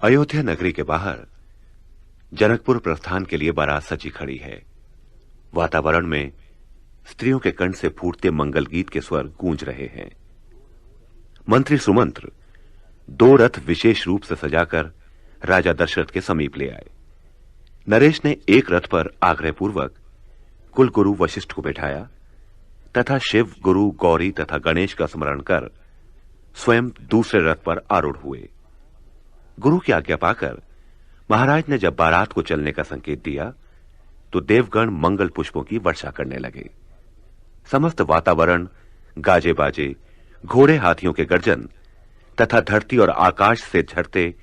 अयोध्या नगरी के बाहर जनकपुर प्रस्थान के लिए बारात सजी खड़ी है। वातावरण में स्त्रियों के कंठ से फूटते मंगल गीत के स्वर गूंज रहे हैं। मंत्री सुमंत्र 2 रथ विशेष रूप से सजाकर राजा दशरथ के समीप ले आए। नरेश ने एक रथ पर आग्रहपूर्वक कुल गुरु वशिष्ठ को बैठाया तथा शिव, गुरु, गौरी तथा गणेश का स्मरण कर स्वयं दूसरे रथ पर आरूढ़ हुए। गुरु की आज्ञा पाकर महाराज ने जब बारात को चलने का संकेत दिया तो देवगण मंगल पुष्पों की वर्षा करने लगे। समस्त वातावरण गाजे बाजे, घोड़े हाथियों के गर्जन तथा धरती और आकाश से झरते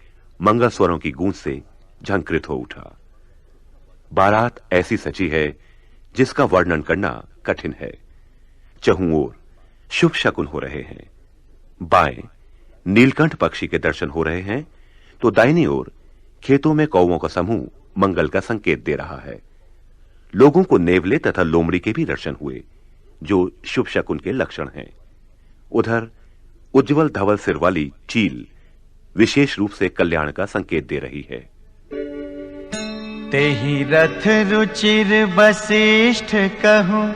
मंगल स्वरों की गूंज से झंकृत हो उठा। बारात ऐसी सजी है जिसका वर्णन करना कठिन है। चहुं ओर शुभ शकुन हो रहे हैं। बाएं नीलकंठ पक्षी के दर्शन हो रहे हैं तो दाहिनी ओर खेतों में कौवों का समूह मंगल का संकेत दे रहा है। लोगों को नेवले तथा लोमड़ी के भी दर्शन हुए जो शुभ शकुन के लक्षण हैं। उधर उज्जवल धवल सिर वाली चील विशेष रूप से कल्याण का संकेत दे रही है। तेहि रथ रुचिर वशिष्ठ कहूं,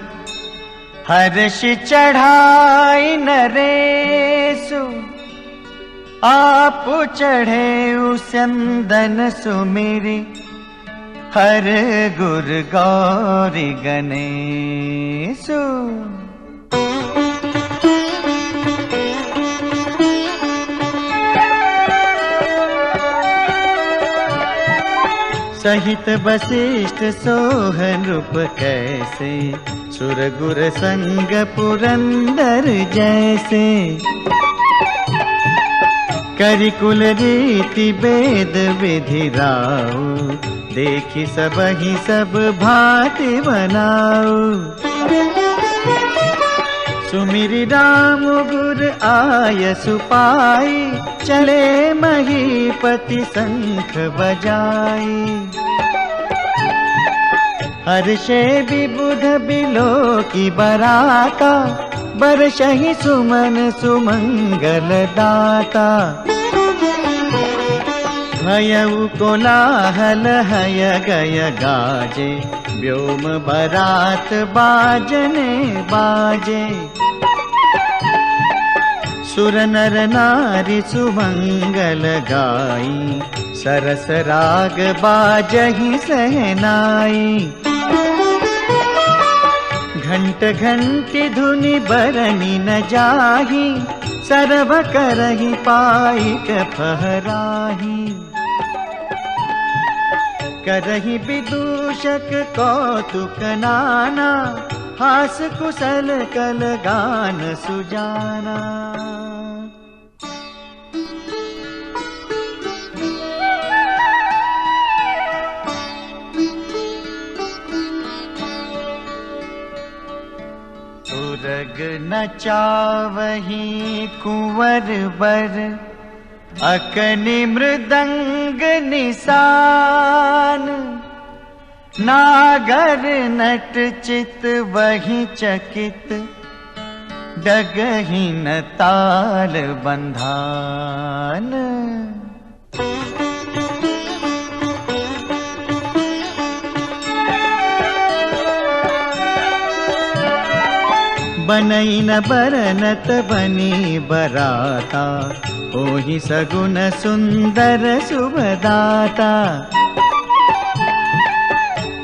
हर्ष चढ़ाई नरेशु। आप चढ़े उसंदन सुमिरी, हर गुर गौरी गणेशु। सहित वशिष्ठ सोहन रूप कैसे, सुर गुर संग पुरंदर जैसे। करि कुल रीति वेद विधि राउ, देखी सबहि सब भांति बनाऊ। सुमिरि राम गुर आय सुपाई, चले महीपति शंख बजाई। हर्षे विबुध बिलो की बराता, बरसहि सुमन सुमंगल दाता। भयउ कोलाहल हय गय गाजे, व्योम बरात बाजने बाजे। सुर नर नारी सुमंगल गाई, सरस राग बाजहि सहनाई। घंट घंटी धुनि बरनी न जाही, सर्व करहि पाइक फहराही। करहि विदूषक कौतुक नाना, हास कुशल कल गान सुजाना। तुरग नचावही कुंवर बर, अकनि मृदंग निशान। नागर नट चित वही चकित, डगहि न ताल बंधान। बनई न बरनत बनी बराता, ओहि सगुन सुंदर शुभदाता।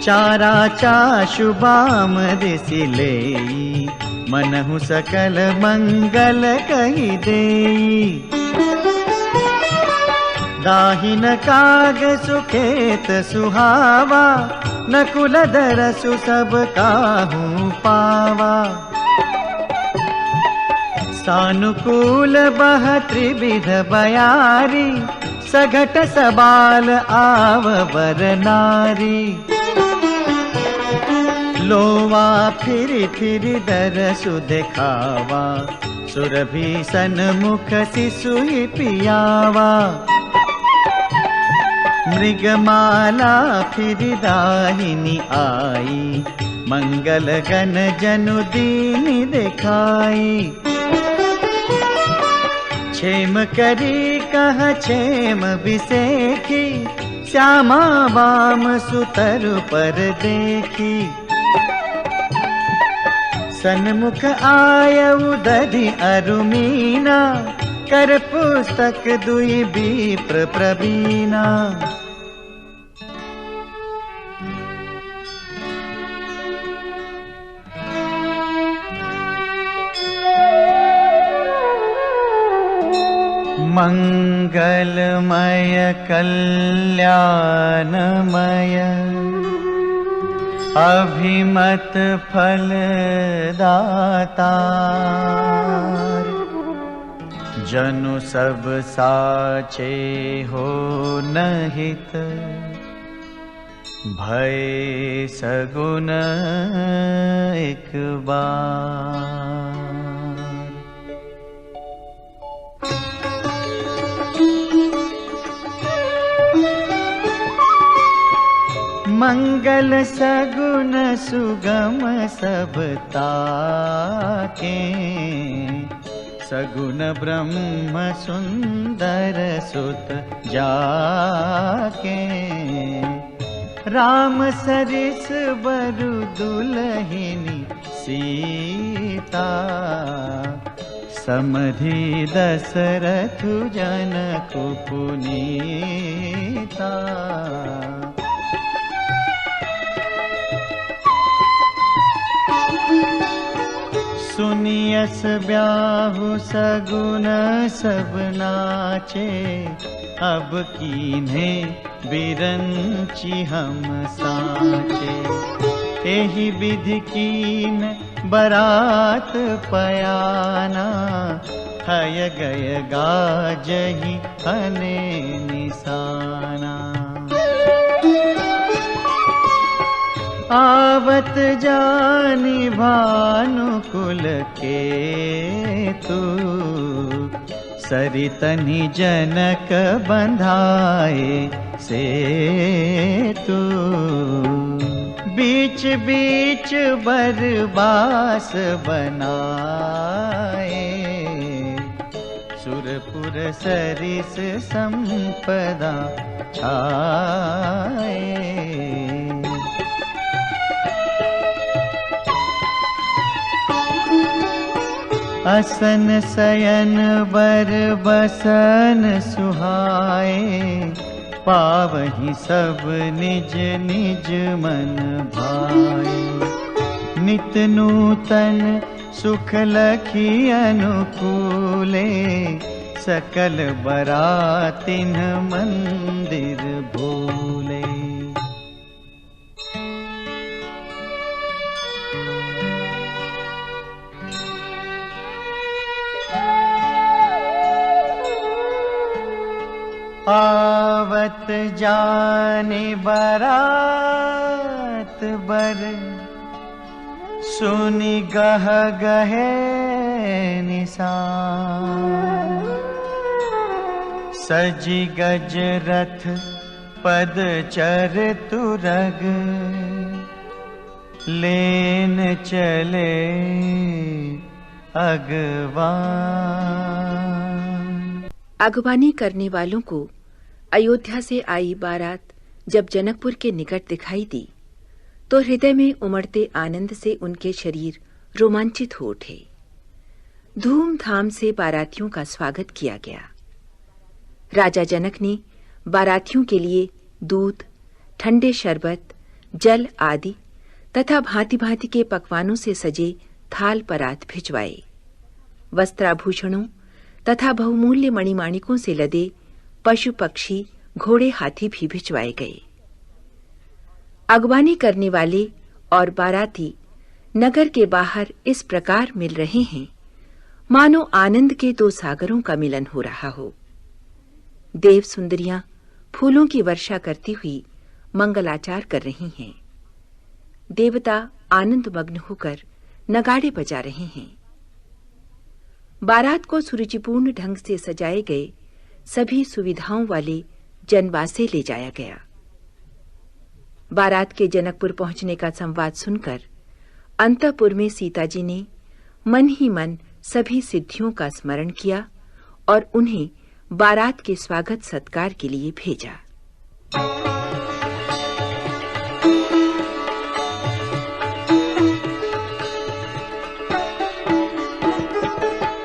चारा चाशु बाम दिसि लेई, मनहु सकल मंगल कहि देई। दाहिन काग सुखेत सुहावा, नकुल दरसु सब काहू पावा। सानुकूल बह त्रिविध बयारी, सघट सबाल आव बर नारी। लोवा फिरि फिरि दरसु देखावा, सुरभि सन्मुख शिशुहि पियावा। मृगमाला फिरि दाहिनी आई, मंगल गण जनु दीन देखाई। क्षेम करी कह क्षेम बिसेखी, श्यामा बाम सुतर पर देखी। सन्मुख आयउ दधि अरुमीना, कर पुस्तक दुई विप्र प्रवीणा। मंगलमय कल्याणमय, अभिमत फलदाता। जनु सब साचे हो नहित, भय सगुन एक बार। मंगल सगुन सुगम सब ताके, सगुन ब्रह्म सुंदर सुत जाके। राम सरिस बरु दुलहिनी सीता, समधि दशरथ जनक पुनीता। सुनियस ब्याहु सगुन सब नाचे, अब कीन्हे बिरंची हम साचे। एहि विधि कीन बरात पयाना, हय गय गाजहि हने निशाना। आवत जानी भानुकुल के तू, सरितनि जनक बंधाए से तू। बीच बीच बरबास बनाए, सुरपुर सरिस संपदा छाए। असन शयन बर बसन सुहाए, पावहि सब निज निज मन भाए। नित नूतन सुख लखी अनुकूले, सकल बरातिन मंदिर भूले। आवत जाने बरात बर, सुनि गह गहे निशान। सजी गज रथ पद चर तुरग, लेन चले अगवान। अगवानी करने वालों को अयोध्या से आई बारात जब जनकपुर के निकट दिखाई दी, तो हृदय में उमड़ते आनंद से उनके शरीर रोमांचित हो उठे। धूमधाम से बारातियों का स्वागत किया गया। राजा जनक ने बारातियों के लिए दूध, ठंडे शरबत, जल आदि तथा भांति-भांति के पकवानों से सजे थाल परात भिजवाए। वस्त्राभूषणों तथा बहुमूल्य मणिमाणिकों से लदे पशु पक्षी, घोड़े, हाथी भी भिजवाए गए। अगवानी करने वाले और बाराती नगर के बाहर इस प्रकार मिल रहे हैं, मानो आनंद के दो सागरों का मिलन हो रहा हो। देव सुंदरियां फूलों की वर्षा करती हुई मंगलाचार कर रही हैं। देवता आनंद मग्न होकर नगाड़े बजा रहे हैं। बारात को सुरुचिपूर्ण ढंग से सजाए गए सभी सुविधाओं वाले जनवासे ले जाया गया। बारात के जनकपुर पहुंचने का संवाद सुनकर अंतःपुर में सीताजी ने मन ही मन सभी सिद्धियों का स्मरण किया और उन्हें बारात के स्वागत सत्कार के लिए भेजा।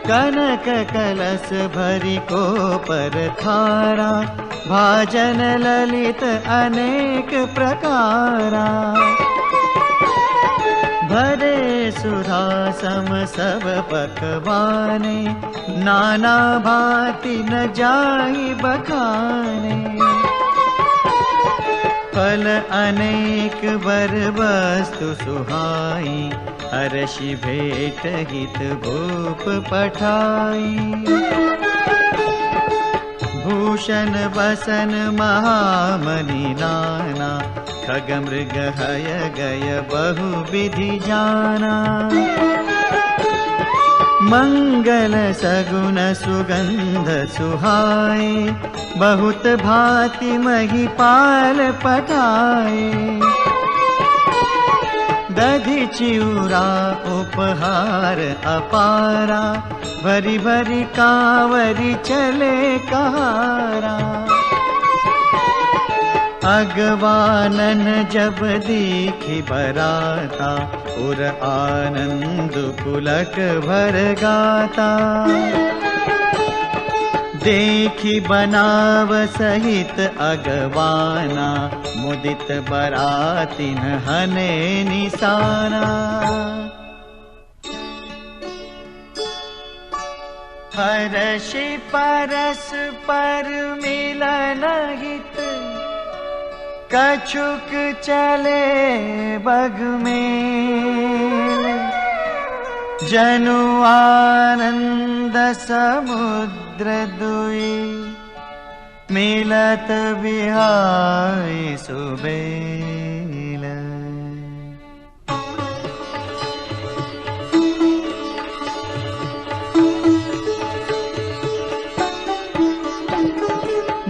कनक कलश भरी को पर थारा, भाजन ललित अनेक प्रकारा। भरे सुधा सम सब पकवाने, नाना भांति न जाहि बखाने। फल अनेक बर वस्तु सुहाई, हर्षि भेंट हित भूप पठाई। भूषण बसन महामणि नाना, खग मृग हय गय बहु विधि जाना। मंगल सगुन सुगंध सुहाए, बहुत भांति महिपाल पठाए। दधि चिउरा उपहार अपारा, भरी भरी कांवरी चले कहारा। अगवानन जब देखी बराता, उर आनंद पुलक भर गाता। देखी बनाव सहित अगवाना, मुदित बरातिन हने निशाना। हर्षि परस पर मिलन हित, कछुक चले बग में। जनु आनंद समुद्र दुई, मिलत बिहाई सुबेल।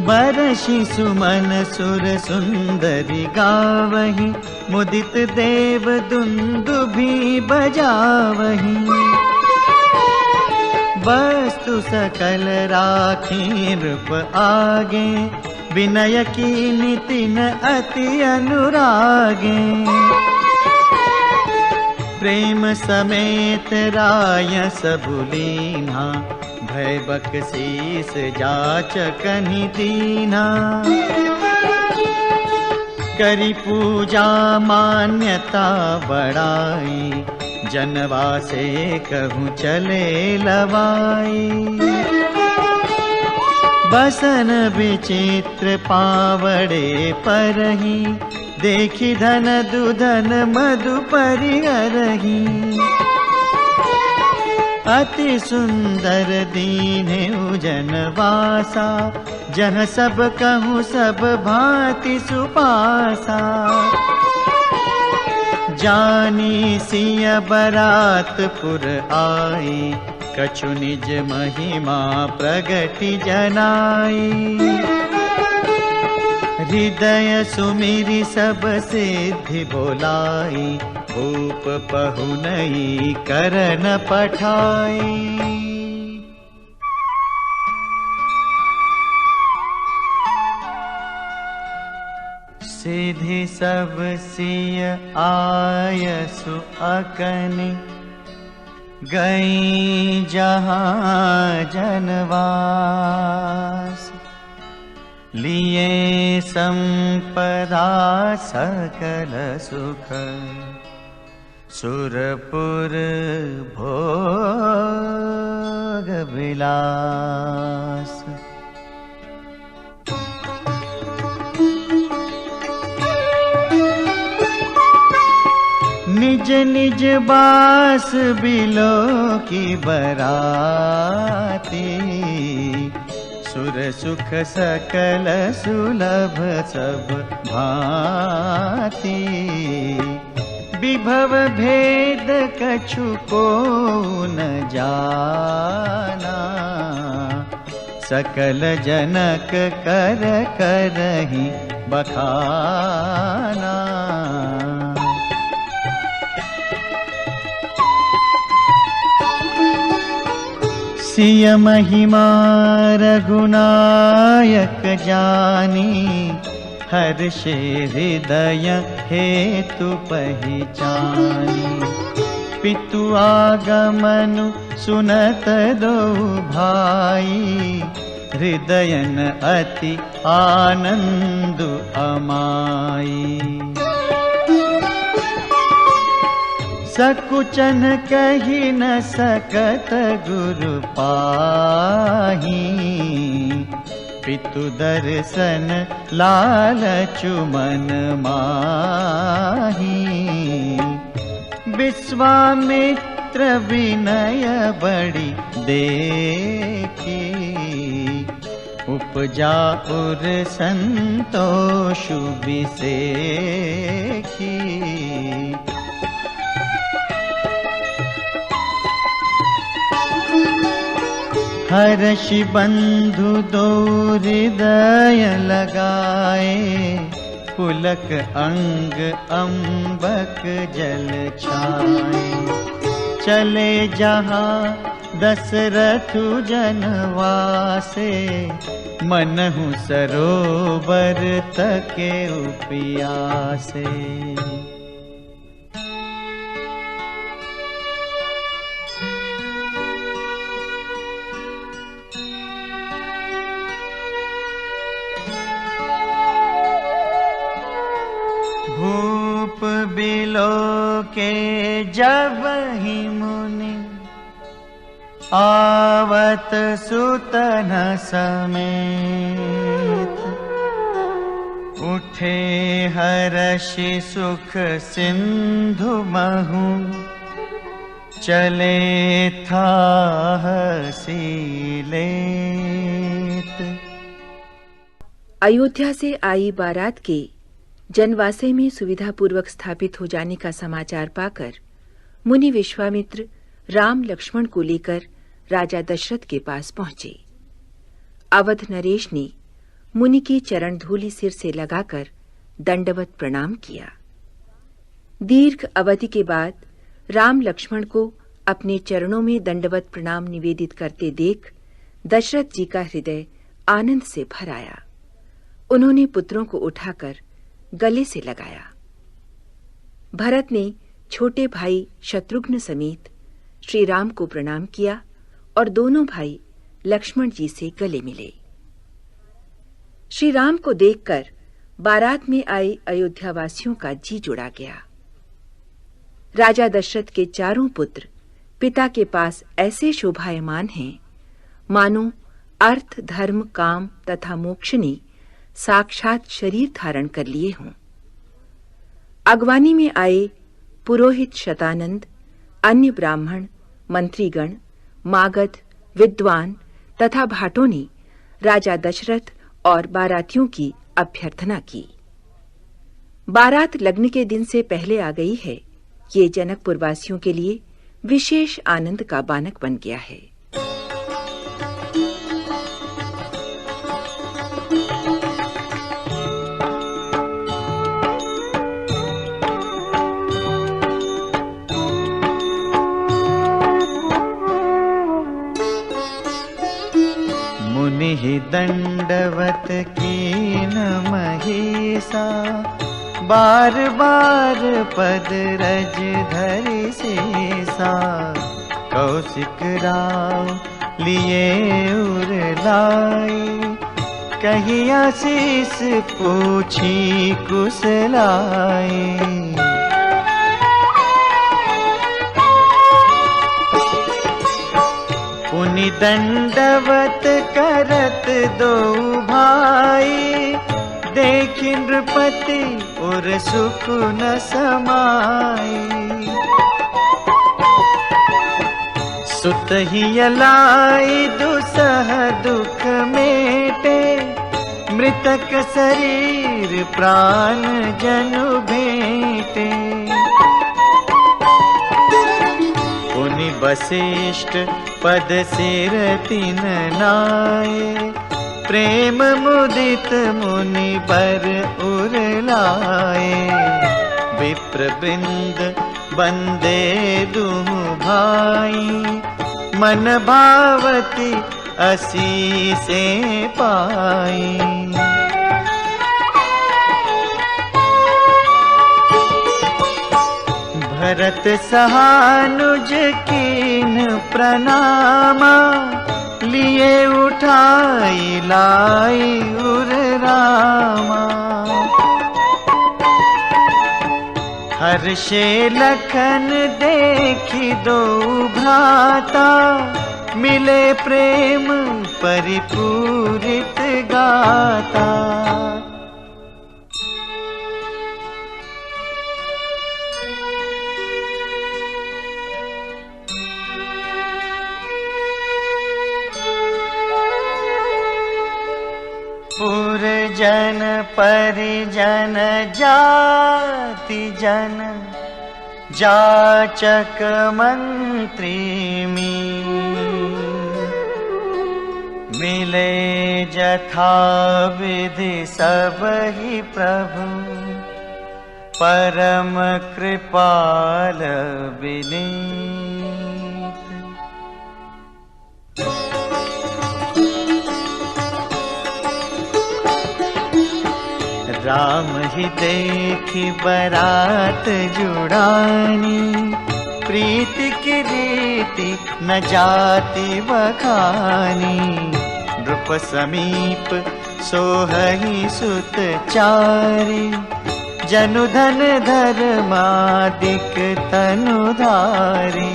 बरषि सुमन सुर सुंदरी गावही, मुदित देव दुंदुभि बजावही। वस्तु सकल राखी रूप आगे, विनय की नितिन अति अनुरागे। प्रेम समेत राय सबुलीना, भय बकसीस जाचकहि दीना। करी पूजा मान्यता बढ़ाई, जनवा से कहूँ चले लवाई। बसन विचित्र पावड़े परही, देखी धन दुधन मधु परिहरही। अति सुंदर दीन्हे जनवासा, जह सब कहूँ सब भांति सुपासा। जानी सिय बरातपुर आई, कछु निज महिमा प्रगति जनाई। हृदय सुमिरि सब सिद्धि बोलाई, भूप पहुनई करन पठाई। सिद्धि सब सिय आयसु अकनि, गई जहाँ जनवास। लिए संपदा सकल सुख, सुरपुर भोग विलास। निज निज बास बिलो की बराती, सुर सुख सकल सुलभ सब भांति। विभव भेद कछु को न जाना, सकल जनक कर करहि बखाना। सिय महिमा रघुनायक जानी, हर्षे हृदय हेतु पहचानी। पितु आगमनु सुनत दो भाई, हृदयन अति आनंद अमाई। सकुचन कही न सकत गुरु पाही, पितु दर्शन लालचु मन माही। विश्वामित्र विनय बड़ी देखी, उपजा उर संतोष बिसेखी। हर्षि बंधु दो हृदय लगाए, पुलक अंग अम्बक जल छाए। चले जहाँ दशरथु जनवासे, मनहु सरोवर तके उपियासे। भूप बिलो के जब ही मुनि, आवत सुतन समेत। उठे हर्षि सुख सिंधु महु, चले था हसीलेत। अयोध्या से आई बारात के जनवासे में सुविधापूर्वक स्थापित हो जाने का समाचार पाकर मुनि विश्वामित्र राम लक्ष्मण को लेकर राजा दशरथ के पास पहुंचे। अवध नरेश ने मुनि की चरण धूलि सिर से लगाकर दंडवत प्रणाम किया। दीर्घ अवधि के बाद राम लक्ष्मण को अपने चरणों में दंडवत प्रणाम निवेदित करते देख दशरथ जी का हृदय आनंद से भर आया। उन्होंने पुत्रों को उठाकर गले से लगाया। भरत ने छोटे भाई शत्रुघ्न समेत श्री राम को प्रणाम किया और दोनों भाई लक्ष्मण जी से गले मिले। श्री राम को देखकर बारात में आए अयोध्यावासियों का जी जुड़ा गया। राजा दशरथ के चारों पुत्र पिता के पास ऐसे शोभायमान हैं, मानो अर्थ, धर्म, काम तथा मोक्ष ने साक्षात शरीर धारण कर लिए हों। अगवानी में आए पुरोहित शतानंद, अन्य ब्राह्मण, मंत्रीगण, मागध, विद्वान तथा भाटों ने राजा दशरथ और बारातियों की अभ्यर्थना की। बारात लगने के दिन से पहले आ गई है, ये जनकपुर वासियों के लिए विशेष आनंद का बानक बन गया है। मुनि दंडवत कीन महीसा, बार बार पद रज धरि सीसा। कौशिक राव लिए उर लाई, कही आशीष पूछी कुशलाई। पुनि दंडवत करत दो भाई, देखि नृपति और सुख न समाई। सुत ही अलाई दुसह दुख मेटे, मृतक शरीर प्राण जनु भेटे। पुनि वशिष्ठ पद सिर तिन नाये, प्रेम मुदित मुनि बर उर लाए। विप्र वृंद बंदे दुहु भाई, मन भावती असी से पाई। भरत सहानुज कीन प्रणामा, लिए उठाई लाई उर रामा। हर्षे लखन देखी दो भ्राता, मिले प्रेम परिपूरित गाता। पुरजन परिजन जाति जन, जाचक मंत्री मिले जथा विधि सबहि प्रभु, परम कृपाल विनीत। राम ही देखी बरात जुड़ानी, प्रीति की रीति न जाति बखानी। नृप समीप सोहहि सुत चारी, जनुधन धर्मादिक तनुधारी।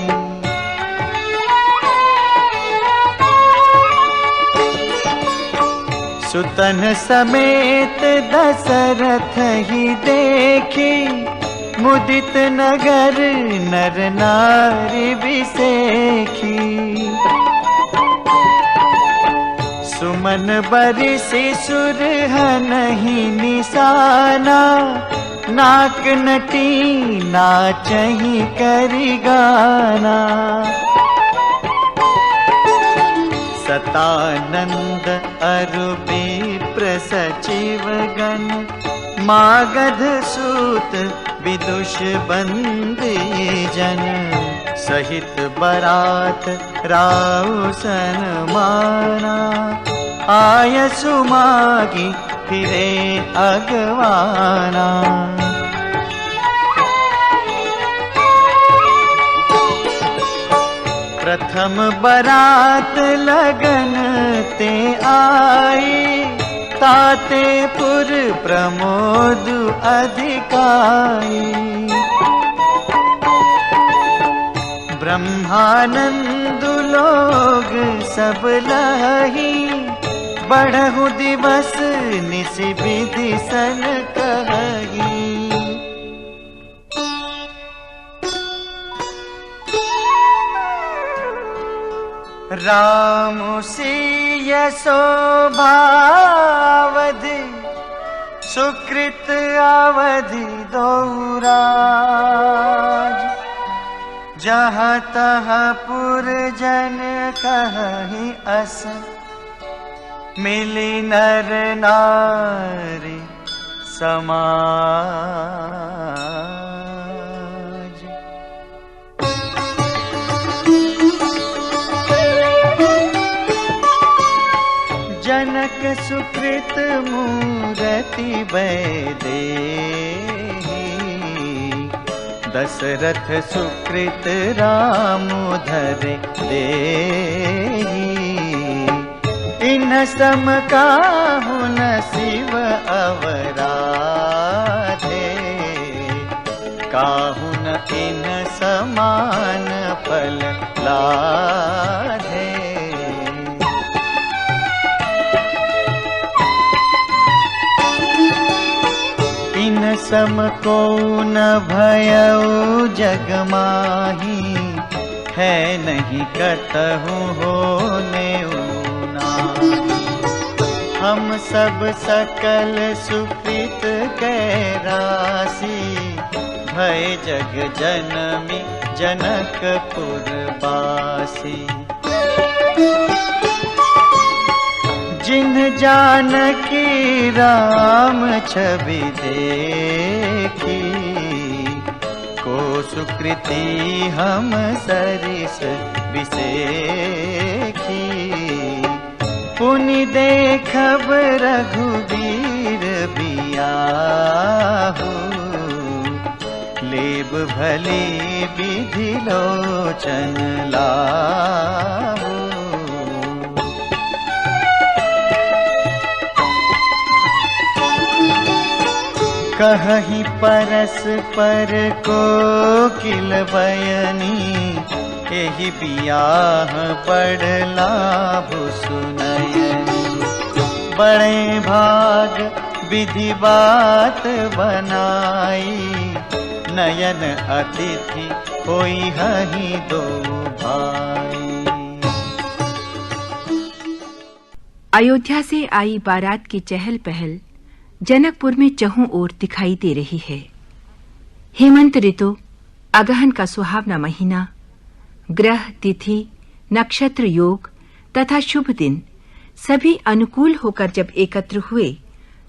सुतन समेत दशरथ ही देखी, मुदित नगर नर नारी बिसेखी। सुमन बरिसि सुरहनहि निशाना, नाक नटी नाचहि करि गाना। सतानंद अरु विप्र सचिव गण, मागध सूत विदुष बंदी जन। सहित बरात राउ सनमाना, आय सुमागी फिरे अगवाना। प्रथम बरात लगन ते आई, ताते पुर प्रमोद अधिकाई। ब्रह्मानंद लोग सब लही, बढ़हु दिवस निस विधि सन कही। राम सिय शोभावधि, सुकृत अवधि दो राज। जहाँ तहाँ पुरजन कहि अस, मिली नर नारी समाज। जनक सुकृत मूरति वैदेही, दशरथ सुकृत राम धरे देही। इन सम काहु न शिव अवराधे, काहु न इन समान फल लाधे। इन सम को न भयउ जग माही, है नहीं कतहु होने नाही। हम सब सकल सुकृत कै राशि, भय जग जनमी जनकपुर बासी। जिन जानकी राम छवि देखी, को सुकृति हम सरिस बिसेखी। पुनि देखब रघुबीर बियाहू, लेब भली विधि लोचन लाहू। कहहि परस्पर कोकिल बयनी, एहि बियाह बड़ लाभ सुनयनी। बड़े भाग विधि बात बनाई, नयन अतिथि होई हहि दो भाई। अयोध्या से आई बारात की चहल पहल जनकपुर में चहुं ओर दिखाई दे रही है। हेमंत ऋतु, अगहन का सुहावना महीना, ग्रह, तिथि, नक्षत्र, योग तथा शुभ दिन सभी अनुकूल होकर जब एकत्र हुए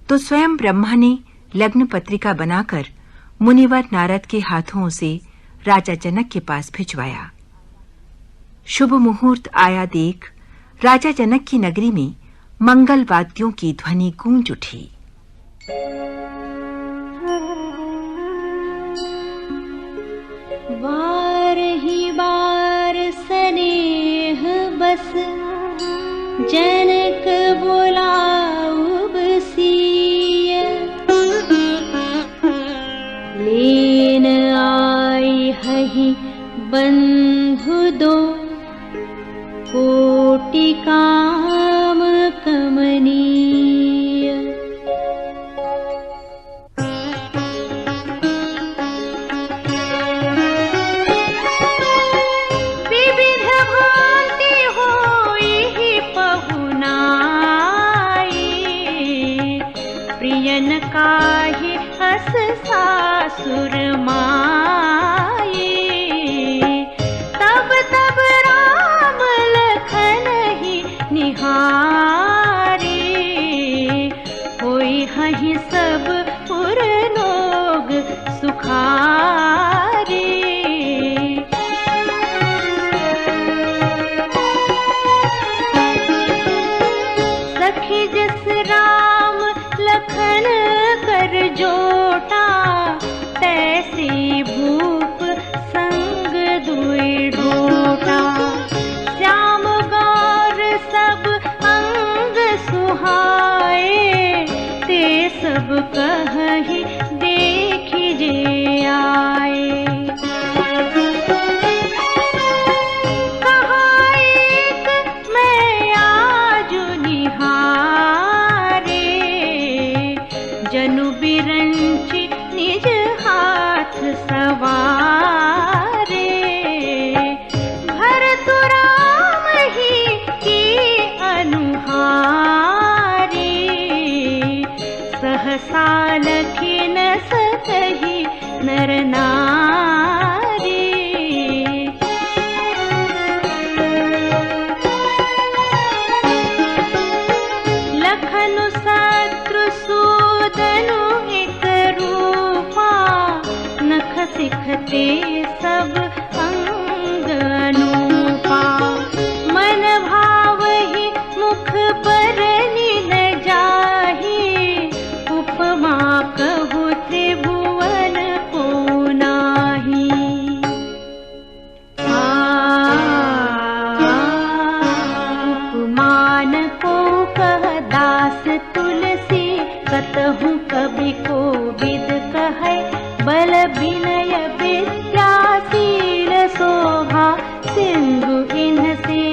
तो स्वयं ब्रह्मा ने लग्न पत्रिका बनाकर मुनिवर नारद के हाथों से राजा जनक के पास भिजवाया। शुभ मुहूर्त आया देख राजा जनक की नगरी में मंगल वाद्यों की ध्वनि गूंज उठी। बार ही बार स्नेह बस, जनक बुलाऊब सिय। लेन आई हहि बंधु दो, कोटि काम कमनीय। विविध भांति होई पहुनाई, प्रियन काहि हस सासुर माई। तब तब राम लखन ही निहारे, होई हहि सब पुर लोग सुखारे। सखी जस राम लखन कर जोटा, तैसी भूप संग दुई ढोटा। श्याम गौर सब अंग सुहाए, ते सब कहहि देखि जे आए। कहा एक मैं आजु निहारे, जनु बिरंचि निज हाथ सवारे। भरत राम ही की अनुहारी, सहसा लखि न सकहि नर नारी। लखनु शत्रु सूदनु एक रूपा, नख सिखते सब अंग अनूपा। मन भावहि मुख बरनि न जाहि, उपमा कहु त्रिभुवन को नाही। उपमान को कह दास तुलसी, कतहु कवि को विद कहै। बल विनय विद्याशील शोभा, सिंधु इन्ह से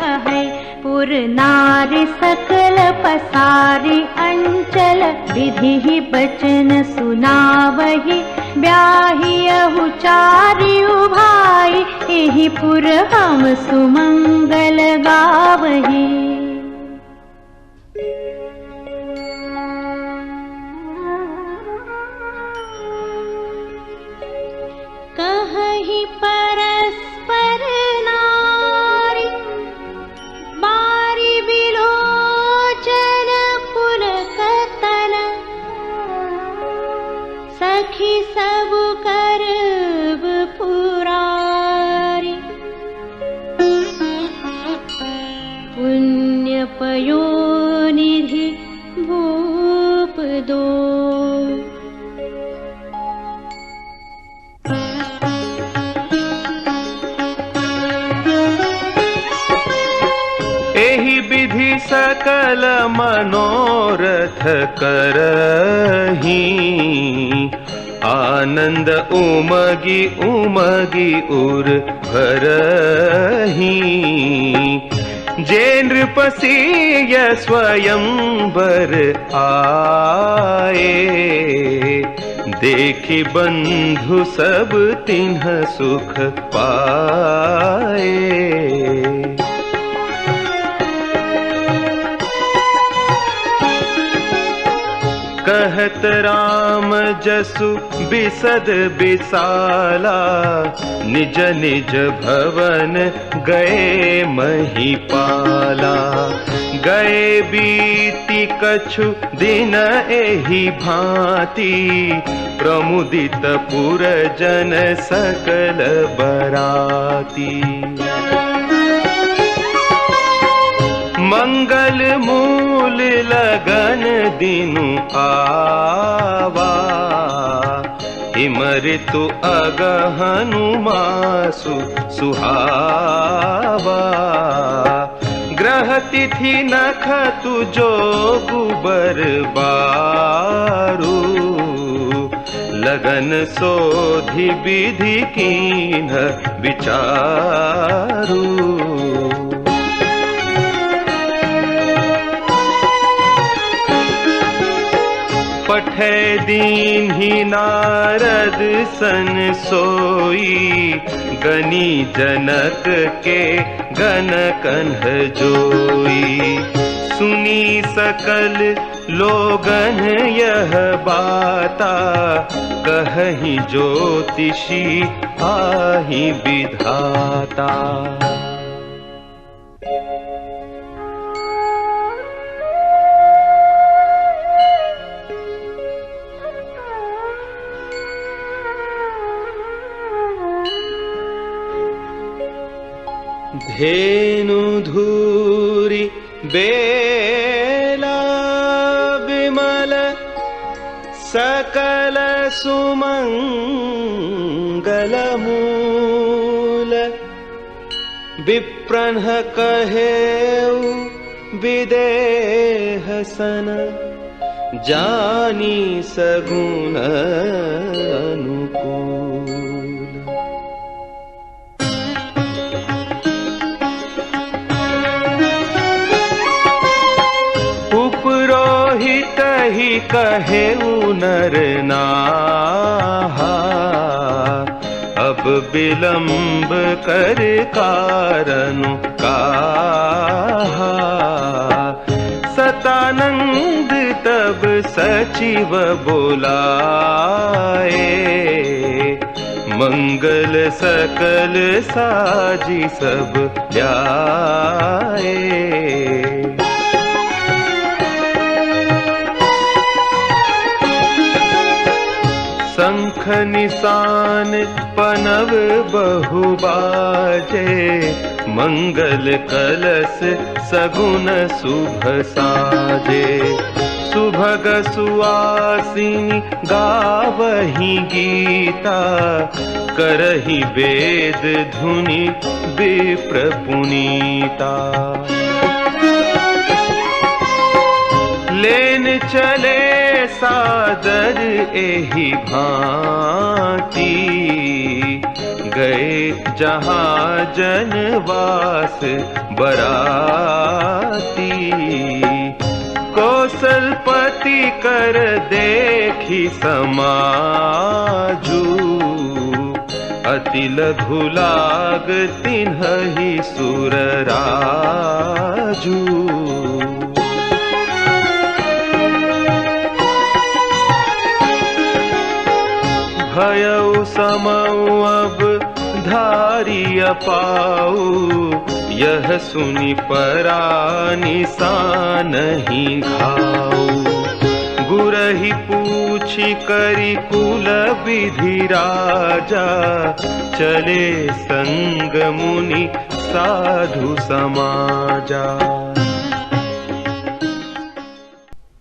अहै। पुर नारी सकल पसारी अंचल, विधि बचन सुनावहि। ब्याहियहु चारिउ भाई, एहि पुर हम सुमंगल गावहि। कहहि परस्पर नारी, बारी बिलोचन पुलकतन। सखी सब करब पुरारी, सकल मनोरथ करही, आनंद उमगी उमगी उर भरही। जे नृपसिय स्वयंवर आए, देखि बंधु सब तिन्ह सुख पाए। कहत राम जसु बिसद बिसाला, निज निज भवन गए महिपाला। गए बीती कछु दिन एहि भांति, प्रमुदित पुरजन सकल बराती। मंगल मूल लगन दिनु आवा, हिमऋतु अगहनु मासु सुहावा। ग्रह तिथि नखतु जोगु बरबारू, लगन सोधि विधि कीन्ह विचारू। पठे दीन्हि नारद सन सोई, गनी जनक के गन कन्ह जोई। सुनी सकल लोगन यह बाता, कहहि ज्योतिषी आहि विधाता। धेनु धूरी बेला विमल, सकल सुमंगल मूल। विप्रन्ह कहेउ विदेह सन, जानी सगुण अनुकूल। ही कहेउ नर नाहा, अब विलंब कर कारनु काहा। सतानंद तब सचिव बोलाए, मंगल सकल साजी सब ल्याए। शंख निशान पनव बहु बाजे, मंगल कलश सगुन शुभ साजे। सुभग सुआसिनी गावहि गीता, करहि वेद धुनि विप्र पुनीता। लेन चले सादर एहि भांति, गए जहाँ जनवास बराती। कौशलपति कर देखी समाजू, अति लघु लाग तिन्हि सुर राजू। भयउ समउ अब धारिय पाऊ, यह सुनि परानिसान ही घाऊ। गुरहि पूछि करि कुल विधि राजा, चले संग मुनि साधु समाजा।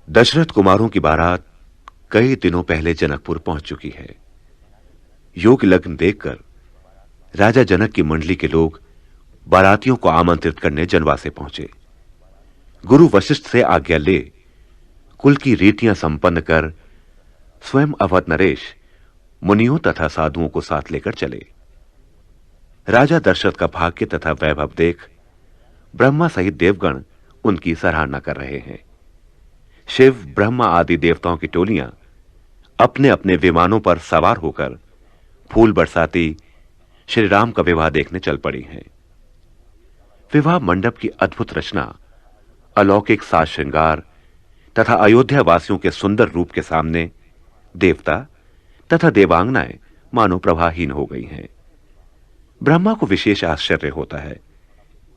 दशरथ कुमारों की बारात कई दिनों पहले जनकपुर पहुंच चुकी है। योग लग्न देखकर राजा जनक की मंडली के लोग बारातियों को आमंत्रित करने जनवासे पहुंचे। गुरु वशिष्ठ से आज्ञा ले कुल की रीतियां संपन्न कर स्वयं अवध नरेश मुनियों तथा साधुओं को साथ लेकर चले। राजा दशरथ का भाग्य तथा वैभव देख ब्रह्मा सहित देवगण उनकी सराहना कर रहे हैं। शिव, ब्रह्मा आदि देवताओं की टोलियां अपने अपने विमानों पर सवार होकर फूल बरसाती श्री राम का विवाह देखने चल पड़ी हैं। विवाह मंडप की अद्भुत रचना, अलौकिक साज श्रृंगार तथा अयोध्या वासियों के सुंदर रूप के सामने देवता तथा देवांगनाएं मानो प्रभाहीन हो गई हैं। ब्रह्मा को विशेष आश्चर्य होता है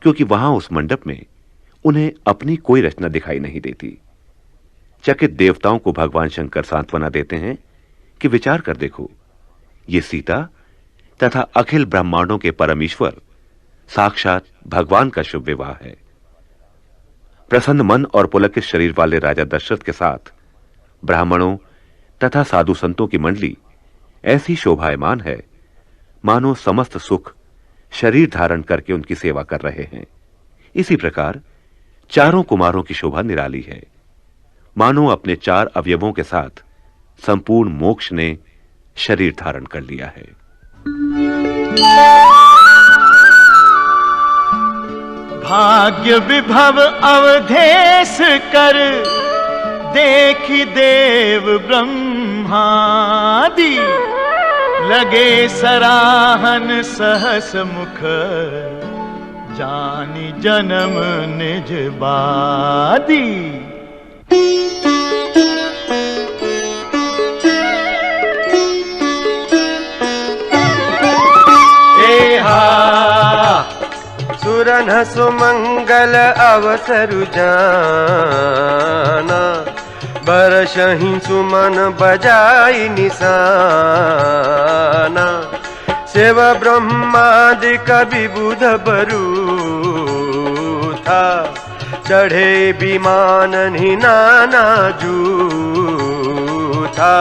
क्योंकि वहां उस मंडप में उन्हें अपनी कोई रचना दिखाई नहीं देती। चकित देवताओं को भगवान शंकर सांत्वना देते हैं कि विचार कर देखो, ये सीता तथा अखिल ब्रह्मांडों के परमेश्वर साक्षात भगवान का शुभ विवाह है। प्रसन्न मन और पुलकित शरीर वाले राजा दशरथ के साथ ब्राह्मणों तथा साधु संतों की मंडली ऐसी शोभायमान है मानो समस्त सुख शरीर धारण करके उनकी सेवा कर रहे हैं। इसी प्रकार चारों कुमारों की शोभा निराली है, मानो अपने 4 अवयवों के साथ संपूर्ण मोक्ष ने शरीर धारण कर लिया है। भाग्य विभव अवधेश कर देखी देव ब्रह्मादि, लगे सराहन सहस मुख जानी जन्म निज बादी। सुरन सुमंगल अवसरु जाना, बरसहि सुमन बजाई निशाना। शिव ब्रह्मादि कवि बुध बरू था, चढ़े विमान ही नाना जू था।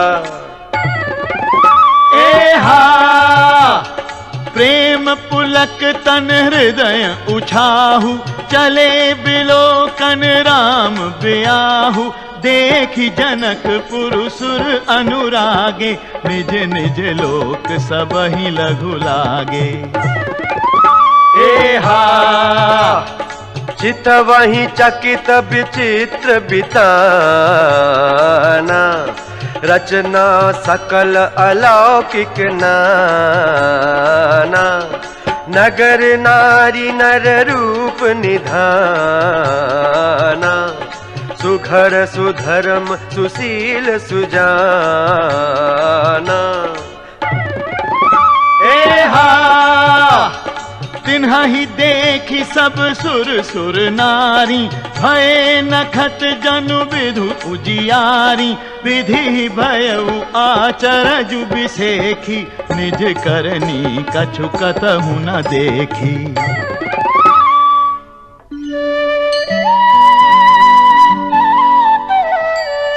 प्रेम पुलक तन हृदय उछाहु, चले बिलोकन राम ब्याहु। देखी जनक पुरुषुर अनुरागे, निज निज लोक सब ही लघु लागे। चित वही चकित विचित्र बिताना, रचना सकल अलौकिक नाना। नगर नारी नर रूप निधाना, सुघर सुधर्म सुशील सुजाना। तिन्हि देखी सब सुर सुर नारी, भय नखत जनु विधु उजियारी। विधि भयउ आचरजु बिसेखी, निज करनी कछु कतहु न देखी।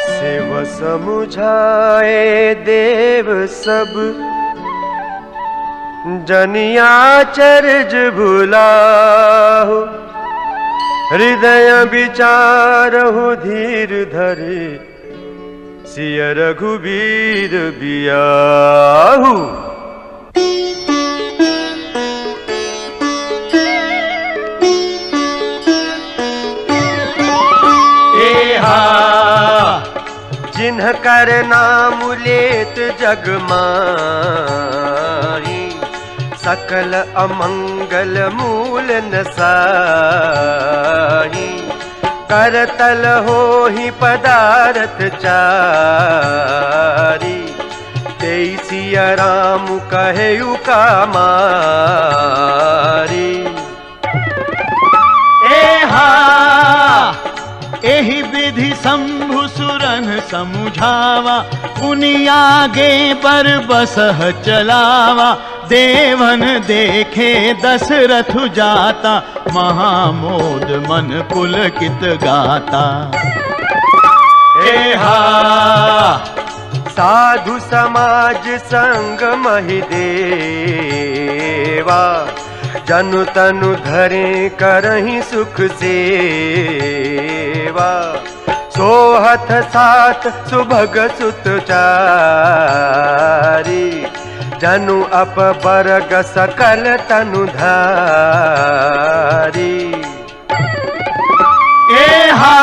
शिव समुझाए देव सब, जनियाचर्ज भुलाहु। हृदय विचारहु धीर धरे, सिय रघुवीर बियाहु। जिन्ह कर नाम लेत जग माही, सकल अमंगल मूल नसाही। करतल हो ही पदारथ चारी, तेसिया राम कहेउ कामारी। एहि विधि शंभु सुरन समुझावा, पुनि आगे बर बसह चलावा। देवन देखे दशरथ जाता, महामोद मन पुलकित गाता। साधु समाज संग महिदेवा, जनु तनु धरे करहि सुख सेवा। सोहत साथ सुभग सुत चारी, जनु अपबरग सकल तनु धारी। एहा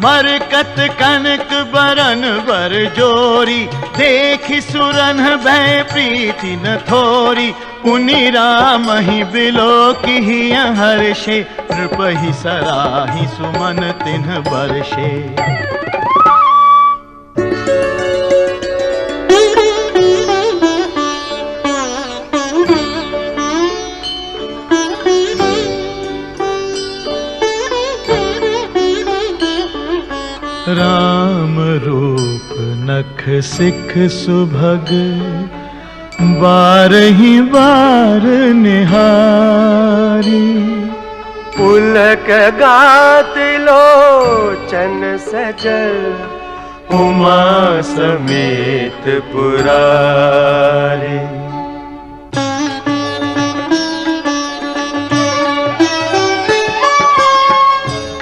मरकत कनक बरन बर जोरी, देखि सुरन भय प्रीति न थोरी। पुनि राम ही बिलो की हर्षे, नृपहि सराहि सुमन तिन्ह बरषे। राम रूप नख सिख सुभग, बारहि बार निहारी। पुलक गात लोचन सजल, उमा समेत पुरारी।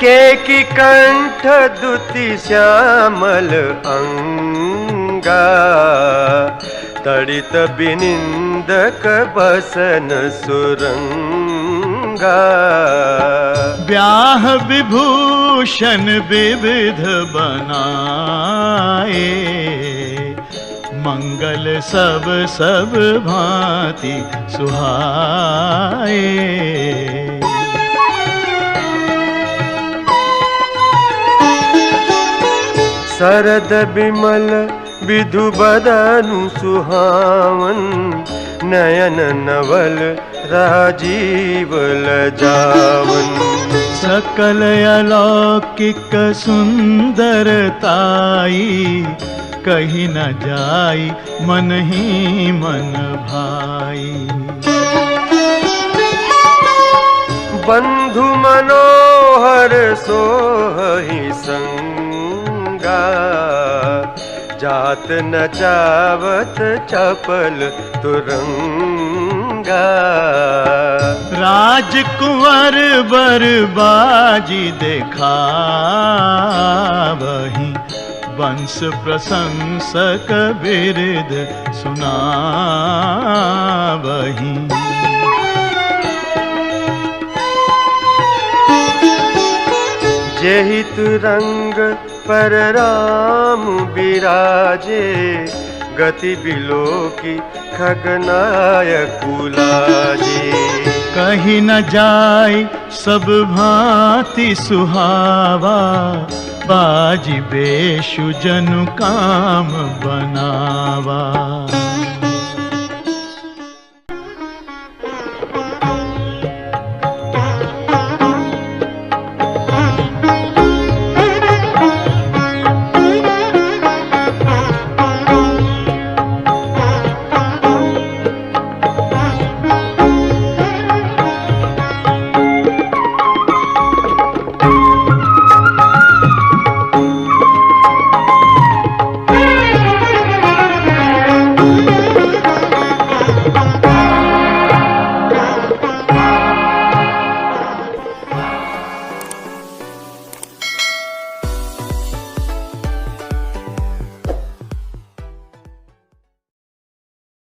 केकी कंठ दुति श्यामल अंगा, तड़ित बिनिंदक बसन सुरंगा। ब्याह विभूषण विविध बनाए, मंगल सब सब भांति सुहाए। शरद बिमल विधु बदनु सुहावन, नयन नवल राजीव लजावन। सकल अलौकिक सुंदरताई, कहीं न जाई मन ही मन भाई। बंधु मनोहर सोहि संगा, जात न चावत चपल तुरंगा। राजकुंवर बरबाजी देखावहि, वंश प्रशंसक बिरद सुनावहि। जेहि तुरंग पर राम बिराजे, गति बिलो की खगनाय कुलाजे। कहीं न जाय सब भांति सुहावा, बाजी बेशु जनु काम बनावा।